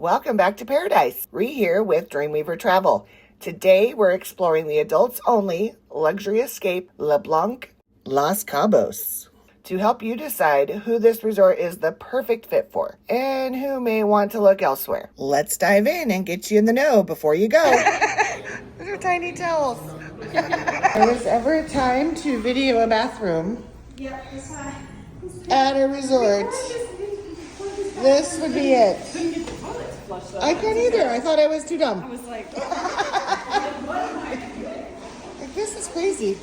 Welcome back to Paradise. Ree here with Dreamweaver Travel. Today we're exploring the adults-only luxury escape Blanc Los Cabos to help you decide who this resort is the perfect fit for and who may want to look elsewhere. Let's dive in and get you in the know before you go. Those are tiny towels. If there was ever a time to video a bathroom at a resort, this would be it. I can't either. I thought I was too dumb. I was like, Like, this is crazy.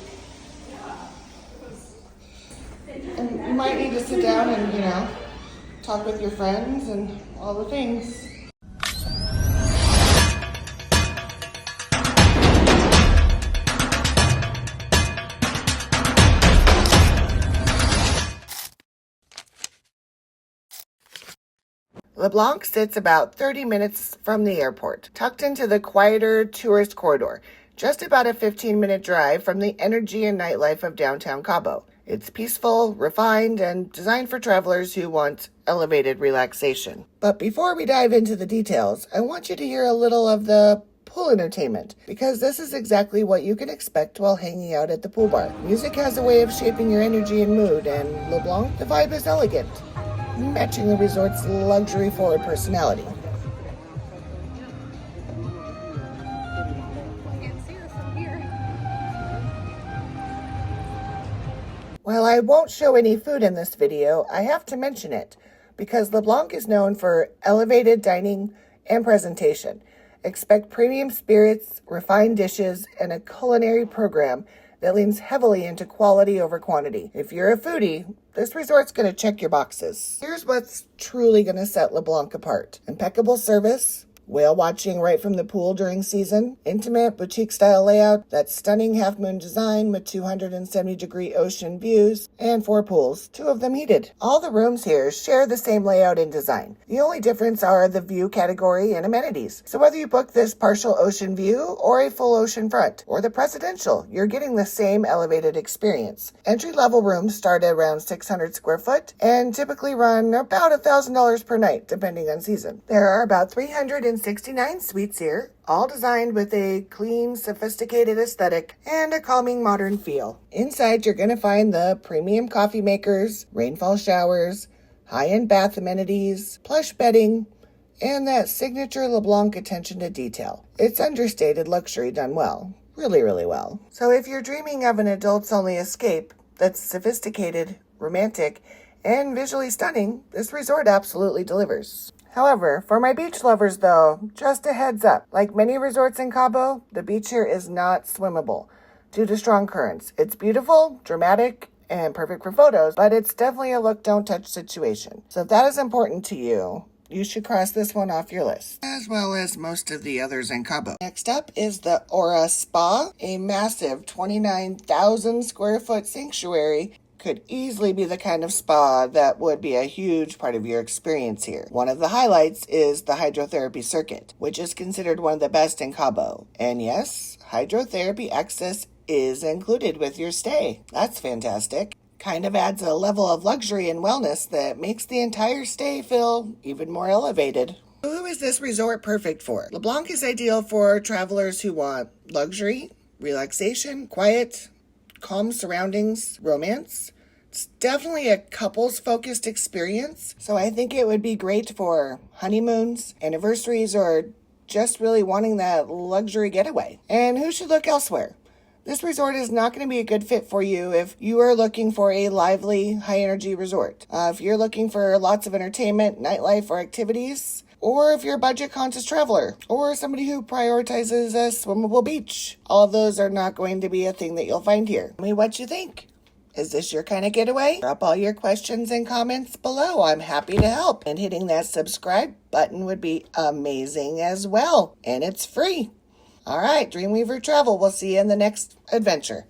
And you might need to sit down and, talk with your friends and all the things. Blanc sits about 30 minutes from the airport, tucked into the quieter tourist corridor, just about a 15-minute drive from the energy and nightlife of downtown Cabo. It's peaceful, refined, and designed for travelers who want elevated relaxation. But before we dive into the details, I want you to hear a little of the pool entertainment, because this is exactly what you can expect while hanging out at the pool bar. Music has a way of shaping your energy and mood, and Blanc, the vibe is elegant, matching the resort's luxury-forward personality. While I won't show any food in this video, I have to mention it, because Blanc is known for elevated dining and presentation. Expect premium spirits, refined dishes, and a culinary program that leans heavily into quality over quantity. If you're a foodie, this resort's going to check your boxes. Here's what's truly going to set Blanc apart. Impeccable service, whale watching right from the pool during season, intimate boutique-style layout, that stunning half-moon design with 270-degree ocean views, and 4 pools, 2 of them heated. All the rooms here share the same layout and design. The only difference are the view category and amenities. So whether you book this partial ocean view or a full ocean front, or the presidential, you're getting the same elevated experience. Entry-level rooms start at around 600 square foot and typically run about $1,000 per night, depending on season. There are about 369 suites here, all designed with a clean, sophisticated aesthetic and a calming modern feel. Inside, you're going to find the premium coffee makers, rainfall showers, high-end bath amenities, plush bedding, and that signature Blanc attention to detail. It's understated luxury done well. Really, really well. So if you're dreaming of an adults-only escape that's sophisticated, romantic, and visually stunning, this resort absolutely delivers. However, for my beach lovers though, just a heads up. Like many resorts in Cabo, the beach here is not swimmable due to strong currents. It's beautiful, dramatic, and perfect for photos, but it's definitely a look don't touch situation. So if that is important to you, you should cross this one off your list, as well as most of the others in Cabo. Next up is the Aura Spa, a massive 29,000 square foot sanctuary. Could easily be the kind of spa that would be a huge part of your experience here. One of the highlights is the hydrotherapy circuit, which is considered one of the best in Cabo. And yes, hydrotherapy access is included with your stay. That's fantastic. Kind of adds a level of luxury and wellness that makes the entire stay feel even more elevated. Who is this resort perfect for? Blanc is ideal for travelers who want luxury, relaxation, quiet, calm surroundings, romance. It's definitely a couples-focused experience, so I think it would be great for honeymoons, anniversaries, or just really wanting that luxury getaway. And who should look elsewhere? This resort is not going to be a good fit for you if you are looking for a lively, high-energy resort. If you're looking for lots of entertainment, nightlife, or activities, or if you're a budget-conscious traveler, or somebody who prioritizes a swimmable beach. All of those are not going to be a thing that you'll find here. Tell me what you think. Is this your kind of getaway? Drop all your questions and comments below. I'm happy to help. And hitting that subscribe button would be amazing as well. And it's free. All right, Dreamweaver Travel. We'll see you in the next adventure.